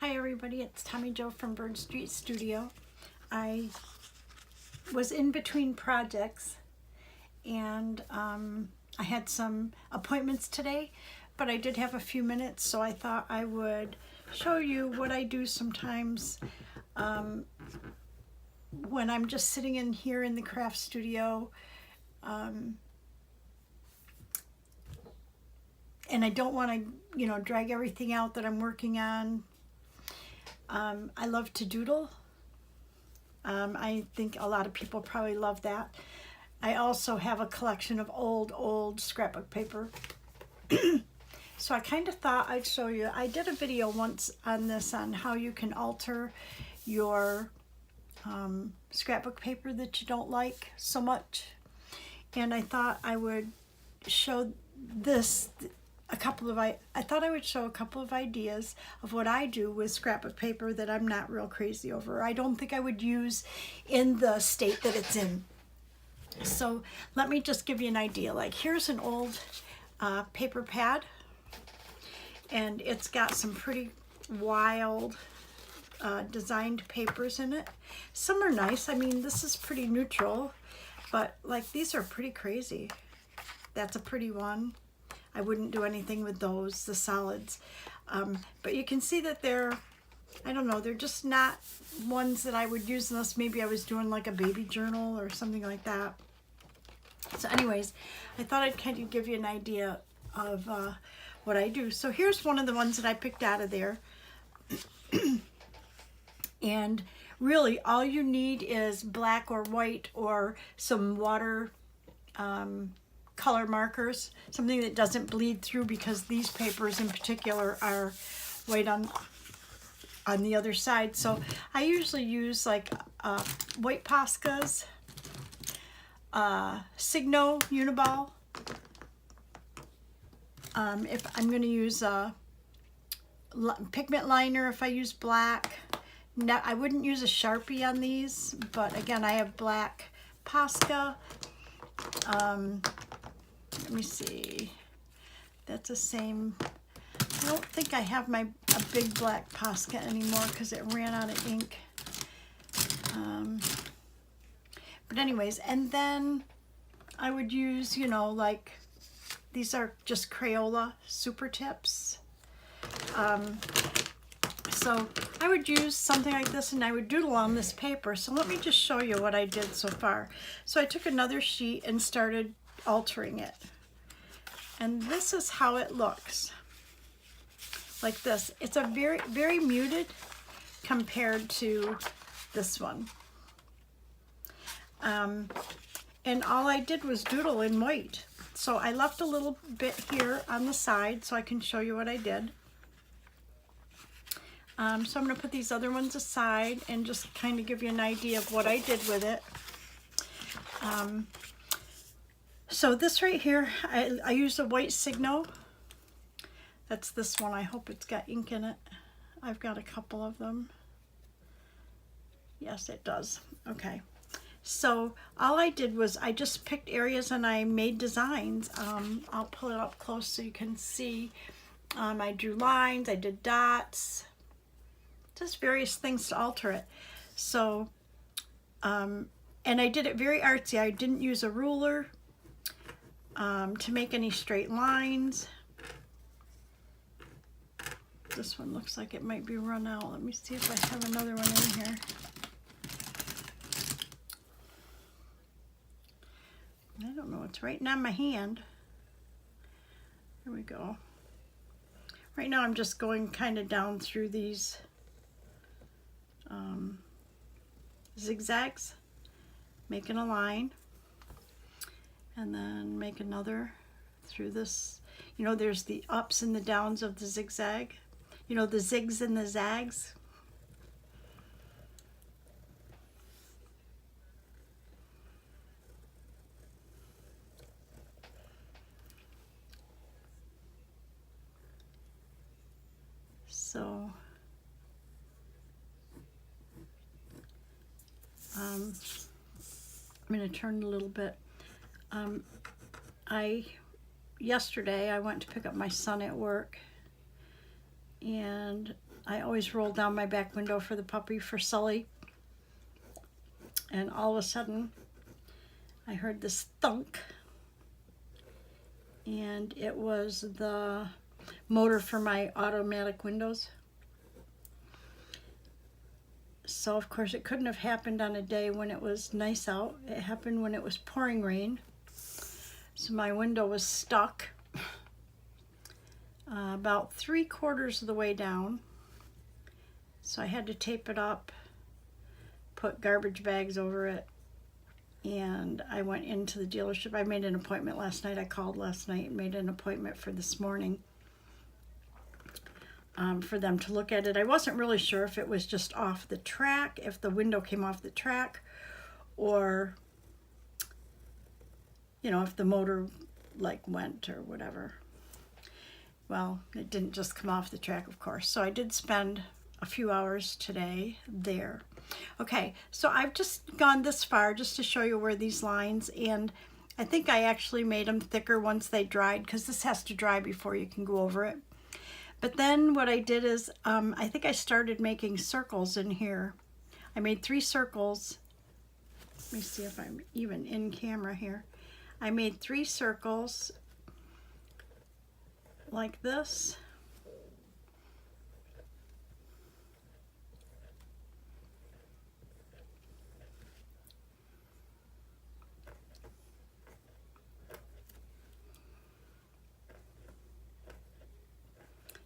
Hi everybody, it's Tommy Jo from Bird Street Studio. I was in between projects and I had some appointments today, but I did have a few minutes, so I thought I would show you what I do sometimes when I'm just sitting in here in the craft studio and I don't want to, drag everything out that I'm working on. I love to doodle. I think a lot of people probably love that. I also have a collection of old scrapbook paper. So I kind of thought I'd show you. I did a video once on this, on how you can alter your scrapbook paper that you don't like so much. And I thought I would show this I thought I would show a couple of ideas of what I do with scrapbook paper that I'm not real crazy over. I don't think I would use in the state that it's in. So let me just give you an idea. Like, here's an old paper pad, and it's got some pretty wild designed papers in it. Some are nice. I mean, this is pretty neutral, but like these are pretty crazy. That's a pretty one. I wouldn't do anything with those, the solids. But you can see that they're, I don't know, they're just not ones that I would use unless maybe I was doing like a baby journal or something like that. So anyways, I thought I'd kind of give you an idea of what I do. So here's one of the ones that I picked out of there. And really all you need is black or white or some water color markers, something that doesn't bleed through, because these papers in particular are white on the other side. So I usually use like white Poscas, Signo Uniball. If I'm going to use a pigment liner, if I use black. No, I wouldn't use a Sharpie on these, but again, I have black Posca. Let me see. That's the same. I don't think I have a big black Posca anymore because it ran out of ink. But anyways, and then I would use, like these are just Crayola Super Tips. So I would use something like this and I would doodle on this paper. So let me just show you what I did so far. So I took another sheet and started altering it. And this is how it looks. Like this. It's a very, very muted compared to this one. And all I did was doodle in white. So I left a little bit here on the side so I can show you what I did. So I'm going to put these other ones aside and just kind of give you an idea of what I did with it. So this right here, I used a white Signo. That's this one. I hope it's got ink in it. I've got a couple of them. Yes, it does. Okay. So all I did was I just picked areas and I made designs. I'll pull it up close so you can see. I drew lines, I did dots, just various things to alter it. So, and I did it very artsy. I didn't use a ruler to make any straight lines. This one looks like it might be run out. Let me see if I have another one in here. I don't know, it's right on my hand. There we go. Right now I'm just going kind of down through these zigzags, making a line, and then make another through this. There's the ups and the downs of the zigzag. The zigs and the zags. So I'm going to turn a little bit. Yesterday I went to pick up my son at work, and I always roll down my back window for the puppy, for Sully. And all of a sudden, I heard this thunk. And it was the motor for my automatic windows. So of course it couldn't have happened on a day when it was nice out. It happened when it was pouring rain. So my window was stuck about 3/4 of the way down. So I had to tape it up, put garbage bags over it, and I went into the dealership. I made an appointment last night. I called last night and made an appointment for this morning for them to look at it. I wasn't really sure if it was just off the track, if the window came off the track, or, you know, if the motor like went or whatever. Well, it didn't just come off the track, of course. So I did spend a few hours today there. Okay, so I've just gone this far just to show you where these lines, and I think I actually made them thicker once they dried, because this has to dry before you can go over it. But then what I did is, I think I started making circles in here. I made 3 circles. Let me see if I'm even in camera here. I made 3 circles like this.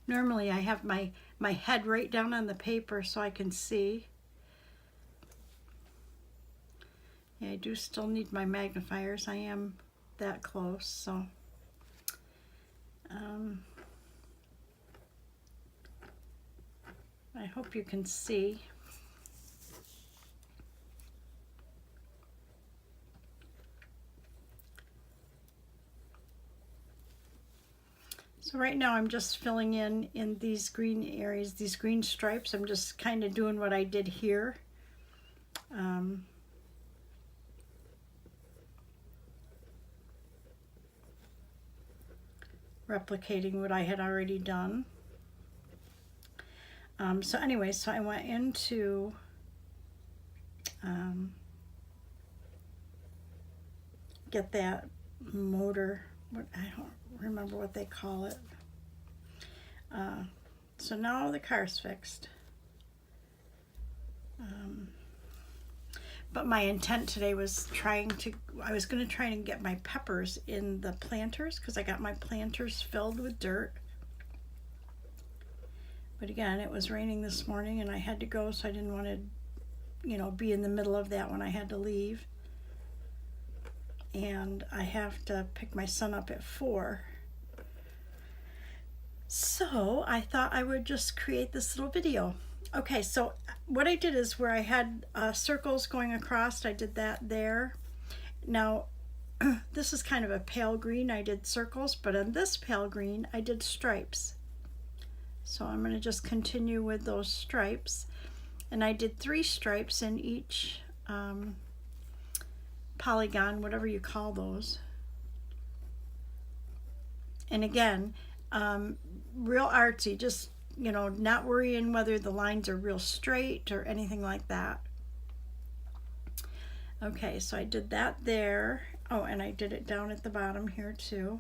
Normally I have my head right down on the paper so I can see. Yeah, I do still need my magnifiers. I am that close, so I hope you can see. So right now I'm just filling in these green areas, these green stripes. I'm just kind of doing what I did here. Replicating what I had already done. So anyway, so I went into get that motor, I don't remember what they call it. So now the car's fixed. But my intent today was I was going to try and get my peppers in the planters, because I got my planters filled with dirt. But again, it was raining this morning and I had to go, so I didn't want to, you know, be in the middle of that when I had to leave. And I have to pick my son up at 4. So I thought I would just create this little video. Okay, so what I did is where I had circles going across, I did that there. Now, this is kind of a pale green. I did circles, but on this pale green, I did stripes. So I'm going to just continue with those stripes. And I did 3 stripes in each polygon, whatever you call those. And again, real artsy, just, you know, not worrying whether the lines are real straight or anything like that. Okay, so I did that there. Oh, and I did it down at the bottom here too.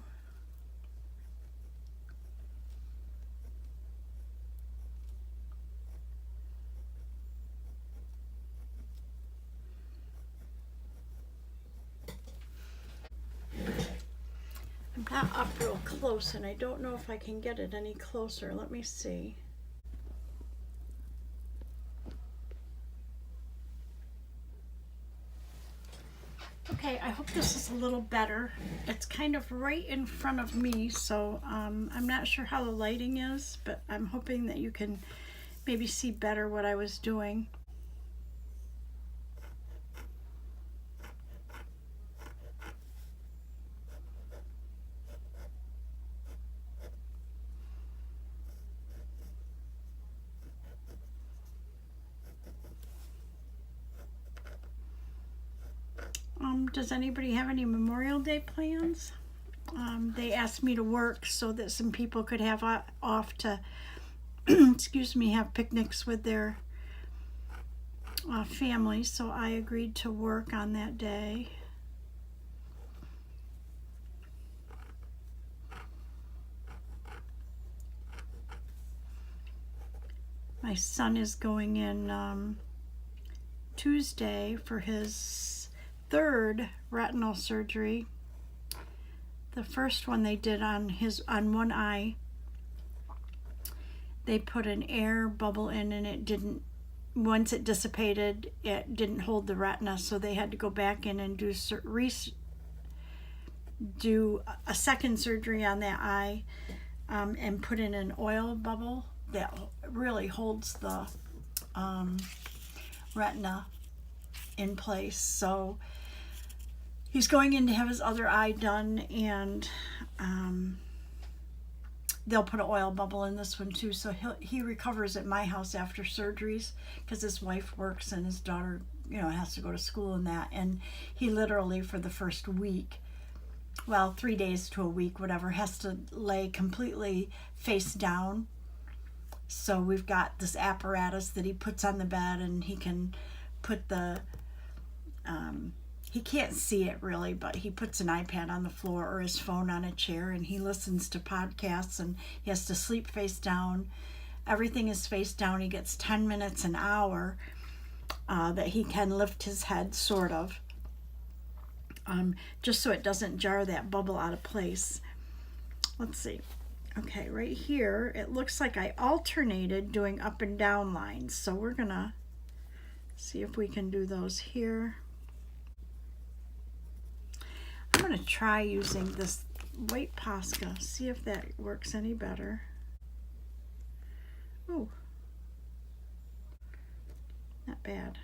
I'm not up real close and I don't know if I can get it any closer. Let me see. Okay, I hope this is a little better. It's kind of right in front of me, so I'm not sure how the lighting is, but I'm hoping that you can maybe see better what I was doing. Does anybody have any Memorial Day plans? They asked me to work so that some people could have off to excuse me, have picnics with their family, so I agreed to work on that day. My son is going in Tuesday for his third retinal surgery. The first one they did on one eye, they put an air bubble in, and it didn't, once it dissipated, it didn't hold the retina, so they had to go back in and do a second surgery on that eye, and put in an oil bubble that really holds the retina in place. So he's going in to have his other eye done, and they'll put an oil bubble in this one too. So he recovers at my house after surgeries, because his wife works and his daughter, has to go to school and that. And he literally, for the first week, well, 3 days to a week, whatever, has to lay completely face down. So we've got this apparatus that he puts on the bed, and he can put he can't see it really, but he puts an iPad on the floor or his phone on a chair, and he listens to podcasts, and he has to sleep face down. Everything is face down. He gets 10 minutes an hour that he can lift his head, sort of, just so it doesn't jar that bubble out of place. Let's see. Okay, right here, it looks like I alternated doing up and down lines. So we're going to see if we can do those here. I'm going to try using this white Posca, see if that works any better. Oh, not bad.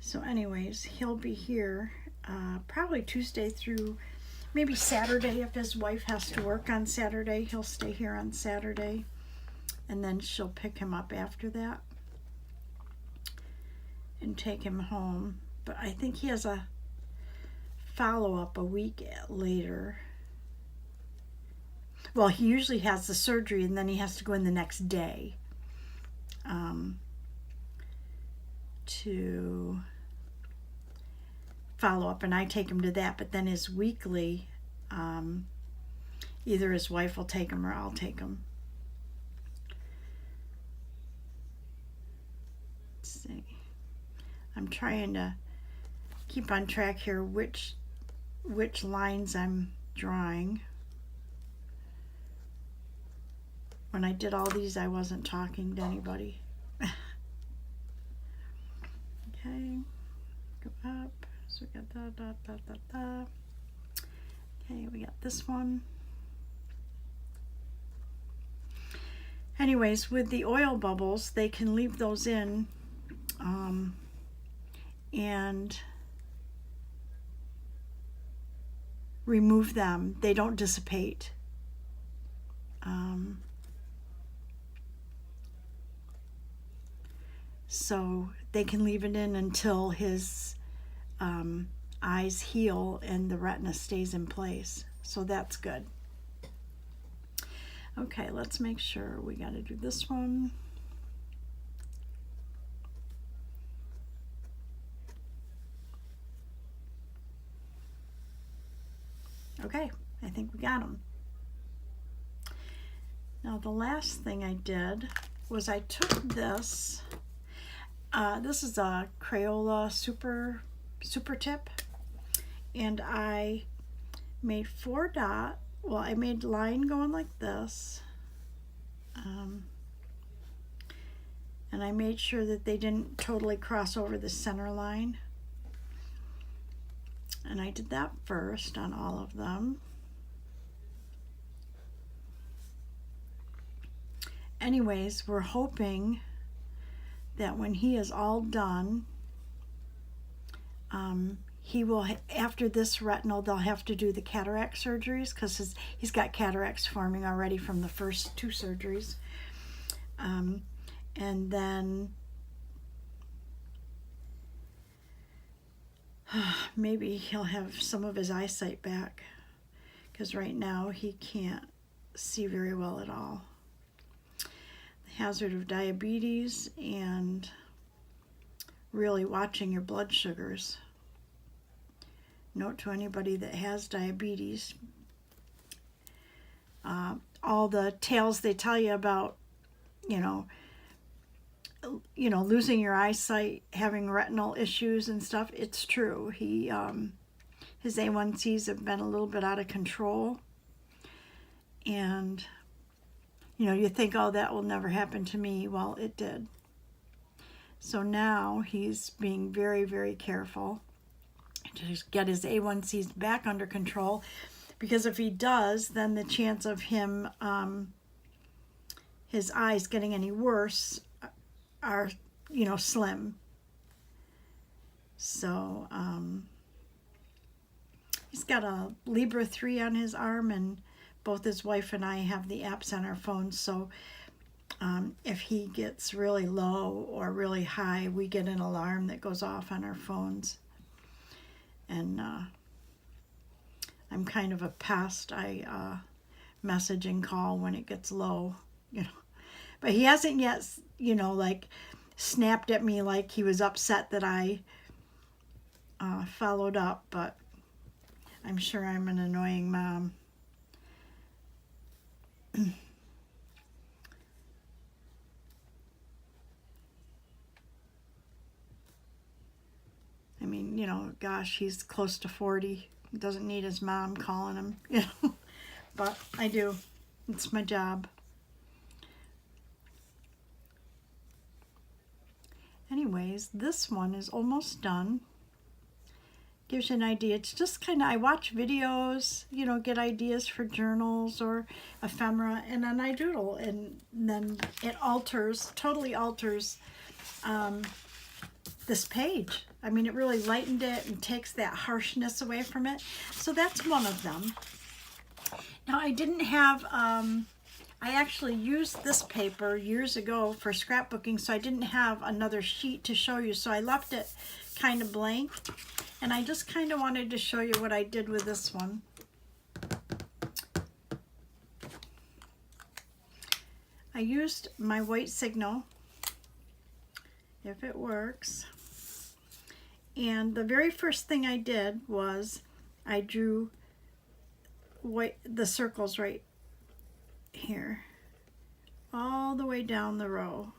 So anyways, he'll be here probably Tuesday through maybe Saturday. If his wife has to work on Saturday, he'll stay here on Saturday, and then she'll pick him up after that and take him home. But I think he has a follow-up a week later. Well, he usually has the surgery, and then he has to go in the next day to follow up, and I take him to that. But then his weekly, either his wife will take him or I'll take him. Let's see. I'm trying to keep on track here which lines I'm drawing. When I did all these, I wasn't talking to anybody. Okay, go up. So we got Okay, we got this one. Anyways, with the oil bubbles, they can leave those in and remove them. They don't dissipate. So they can leave it in until his eyes heal and the retina stays in place. So that's good. Okay, let's make sure we got to do this one. Okay, I think we got them. Now the last thing I did was I took this. This is a Crayola super tip, and I made 4 dots. Well, I made line going like this, and I made sure that they didn't totally cross over the center line, and I did that first on all of them. Anyways, we're hoping that when he is all done, he will, after this retinal, they'll have to do the cataract surgeries, because he's got cataracts forming already from the first 2 surgeries. And then maybe he'll have some of his eyesight back, because right now he can't see very well at all. The hazard of diabetes and really watching your blood sugars. Note to anybody that has diabetes, all the tales they tell you about, losing your eyesight, having retinal issues and stuff, it's true. His A1Cs have been a little bit out of control. And, you think, oh, that will never happen to me. Well, it did. So now he's being very, very careful to just get his A1Cs back under control, because if he does, then the chance of him, his eyes getting any worse are, slim. So he's got a Libra 3 on his arm, and both his wife and I have the apps on our phones. So if he gets really low or really high, we get an alarm that goes off on our phones. And I'm kind of a pest. I message and call when it gets low, But he hasn't yet, like snapped at me like he was upset that I followed up. But I'm sure I'm an annoying mom. I mean, gosh, he's close to 40. He doesn't need his mom calling him, But I do. It's my job. Anyways, this one is almost done. Gives you an idea. It's just kind of, I watch videos, get ideas for journals or ephemera, and then I doodle, and then it totally alters this page. I mean, it really lightened it and takes that harshness away from it. So that's one of them. Now, I didn't have, I actually used this paper years ago for scrapbooking, so I didn't have another sheet to show you. So I left it kind of blank. And I just kind of wanted to show you what I did with this one. I used my white signal, if it works. And the very first thing I did was I drew the circles right here, all the way down the row.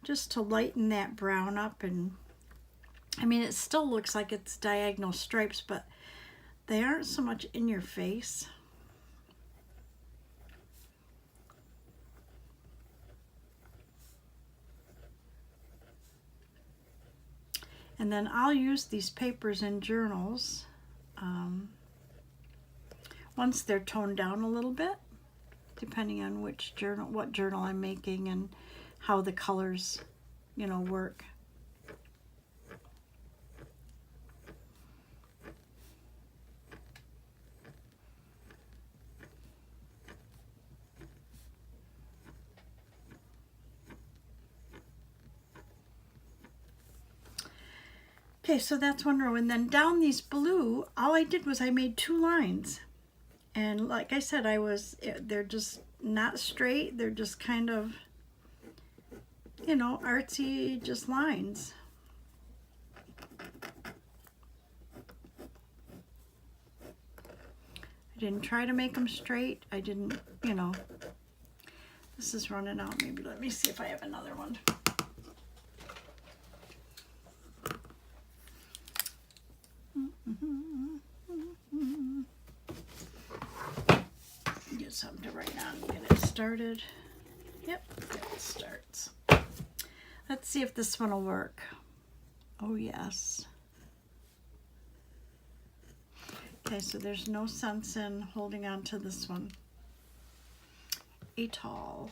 Just to lighten that brown up. And I mean, it still looks like it's diagonal stripes, but they aren't so much in your face. And then I'll use these papers in journals once they're toned down a little bit, depending on what journal I'm making and how the colors, work. Okay, so that's one row. And then down these blue, all I did was I made 2 lines. And like I said, they're just not straight. They're just kind of, artsy, just lines. I didn't try to make them straight. I didn't, this is running out. Maybe let me see if I have another one. Get something to write on, get it started. Yep, it starts. Let's see if this one will work. Oh, yes. Okay, so there's no sense in holding on to this one at all.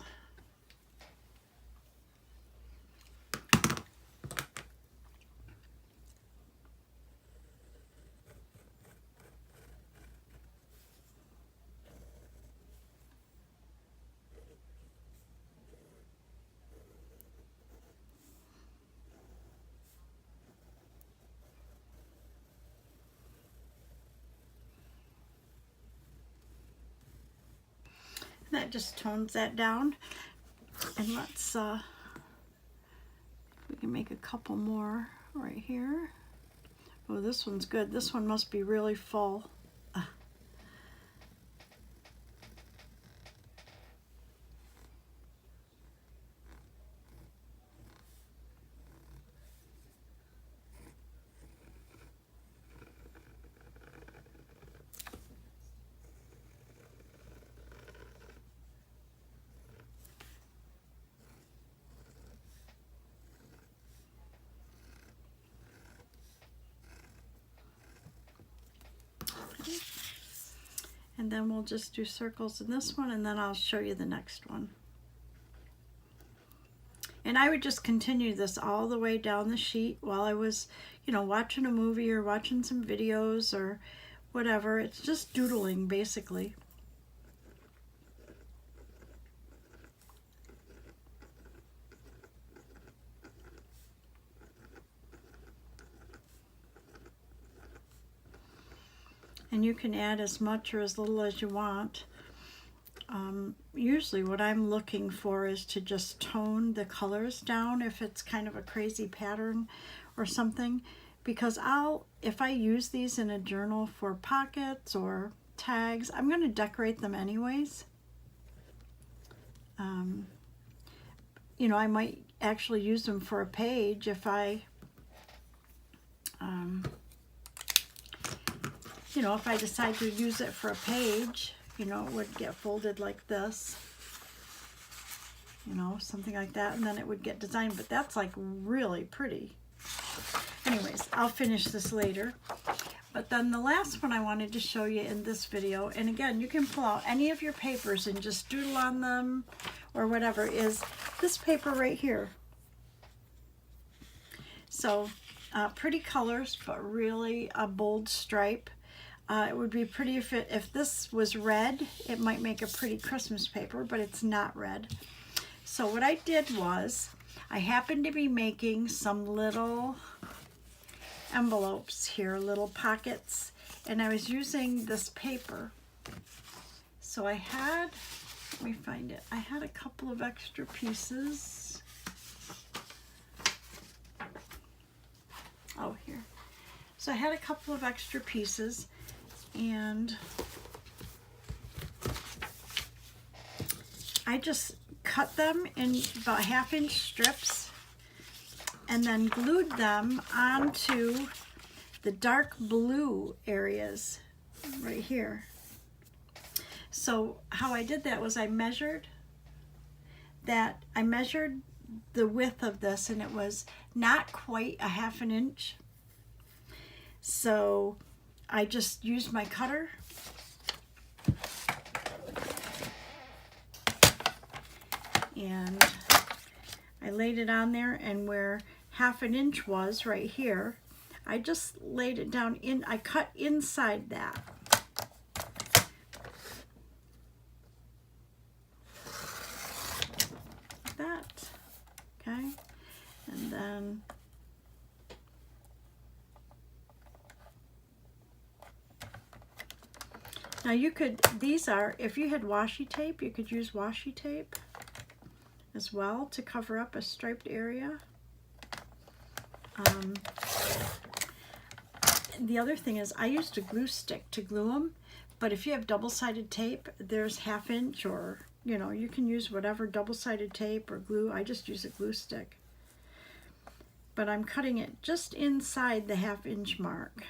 That just tones that down. And let's, we can make a couple more right here. Oh, this one's good. This one must be really full. And then we'll just do circles in this one, and then I'll show you the next one. And I would just continue this all the way down the sheet while I was, you know, watching a movie or watching some videos or whatever. It's just doodling, basically. And you can add as much or as little as you want. Usually what I'm looking for is to just tone the colors down if it's kind of a crazy pattern or something, because if I use these in a journal for pockets or tags, I'm going to decorate them anyways. You know, I might actually use them for a page if I you know, if I decide to use it for a page, you know, it would get folded like this, you know, something like that, and then it would get designed, but that's like really pretty. Anyways, I'll finish this later. But then the last one I wanted to show you in this video, and again, you can pull out any of your papers and just doodle on them or whatever, is this paper right here. So pretty colors, but really a bold stripe. It would be pretty if this was red, it might make a pretty Christmas paper, but it's not red. So what I did was, I happened to be making some little envelopes here, little pockets, and I was using this paper. So I had, let me find it, I had a couple of extra pieces. Oh, here. So I had a couple of extra pieces, and I just cut them in about 1/2-inch strips and then glued them onto the dark blue areas right here. So how I did that was I measured the width of this, and it was not quite 1/2 inch. So I just used my cutter and I laid it on there, and where 1/2 inch was right here, I just laid it down in, I cut inside that. Like that, okay? And then now you could, these are, if you had washi tape, you could use washi tape as well to cover up a striped area. The other thing is I used a glue stick to glue them, but if you have double-sided tape, there's 1/2 inch, or, you know, you can use whatever double-sided tape or glue. I just use a glue stick. But I'm cutting it just inside the 1/2 inch mark.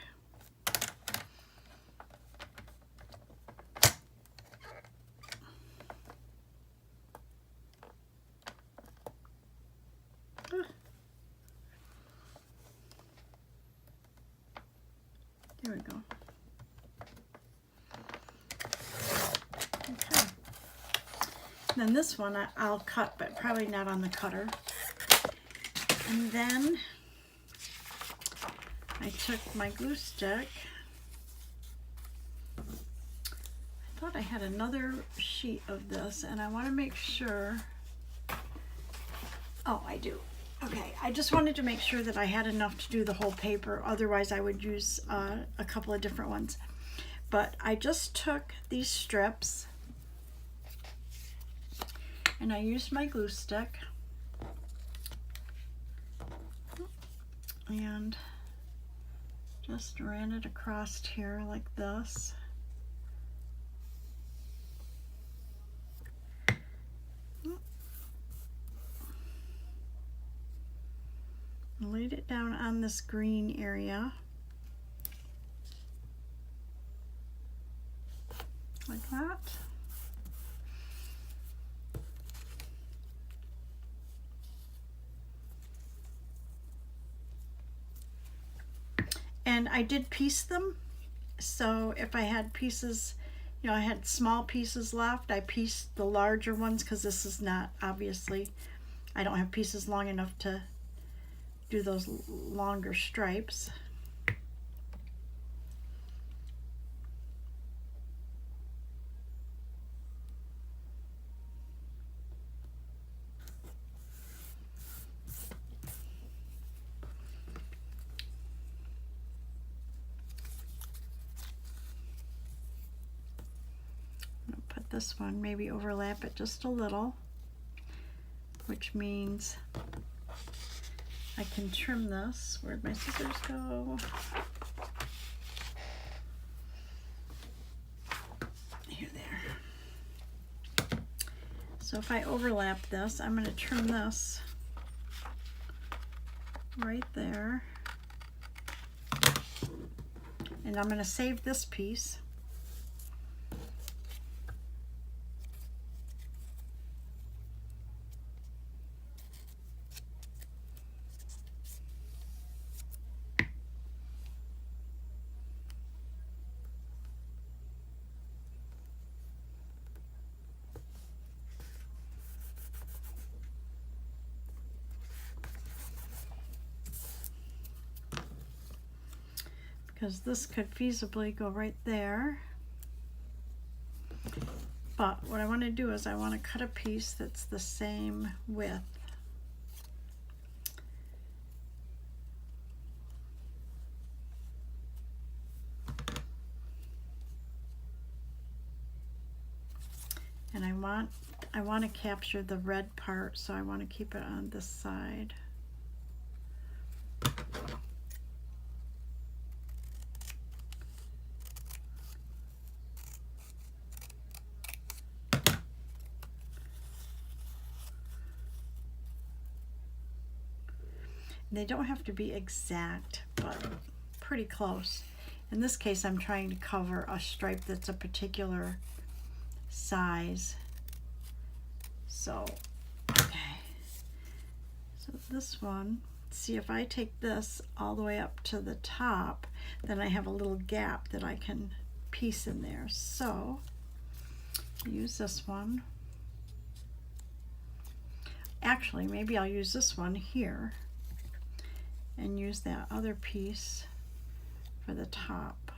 There we go. Okay. Then this one I'll cut, but probably not on the cutter. And then I took my glue stick. I thought I had another sheet of this, and I want to make sure. Oh, I do. Okay, I just wanted to make sure that I had enough to do the whole paper. Otherwise, I would use a couple of different ones. But I just took these strips And I used my glue stick and just ran it across here like this. Laid it down on this green area like that. And I did piece them, so if I had pieces, you know, I had small pieces left, I pieced the larger ones because this is not, obviously, I don't have pieces long enough to do those longer stripes. I'm gonna put this one, maybe overlap it just a little, which means I can trim this. Where'd my scissors go? Here, there. So if I overlap this, I'm going to trim this right there. And I'm going to save this piece. Because this could feasibly go right there. But what I want to do is I want to cut a piece that's the same width. And I want to capture the red part, so I want to keep it on this side. They don't have to be exact, but pretty close. In this case, I'm trying to cover a stripe that's a particular size. So, okay. So this one, see, if I take this all the way up to the top, then I have a little gap that I can piece in there. So, use this one. Actually, maybe I'll use this one here and use that other piece for the top.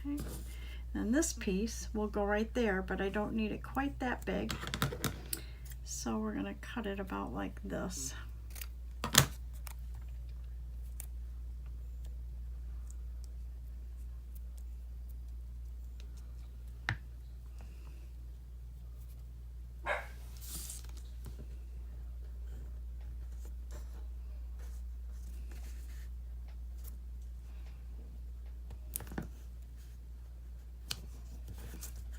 Okay, and this piece will go right there, but I don't need it quite that big. So we're going to cut it about like this.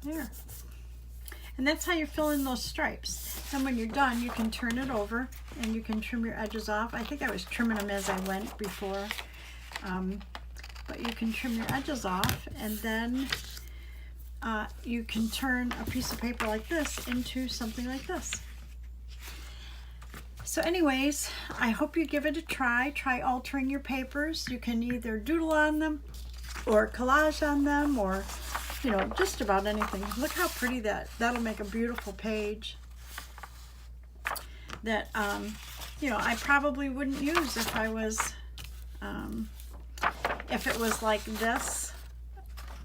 There. And that's how you fill in those stripes. And when you're done, you can turn it over and you can trim your edges off. I think I was trimming them as I went before. But you can trim your edges off, and then you can turn a piece of paper like this into something like this. So anyways, I hope you give it a try. Try altering your papers. You can either doodle on them or collage on them, or you know, just about anything. Look how pretty that'll make a beautiful page that you know, I probably wouldn't use if I was if it was like this.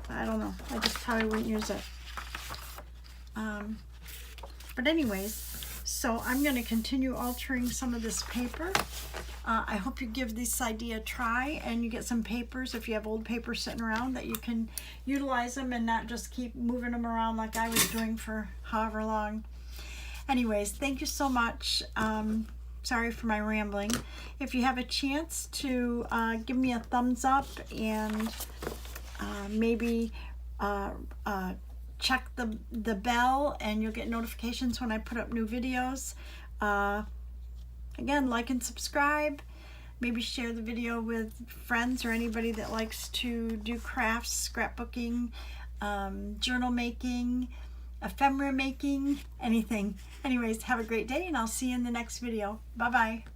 I don't know, I just probably wouldn't use it. But anyways, so I'm going to continue altering some of this paper. I hope you give this idea a try and you get some papers, if you have old papers sitting around, that you can utilize them and not just keep moving them around like I was doing for however long. Anyways, thank you so much. Sorry for my rambling. If you have a chance to give me a thumbs up and maybe check the bell, and you'll get notifications when I put up new videos. Again, like and subscribe. Maybe share the video with friends or anybody that likes to do crafts, scrapbooking, journal making, ephemera making, anything. Anyways, have a great day, and I'll see you in the next video. Bye-bye.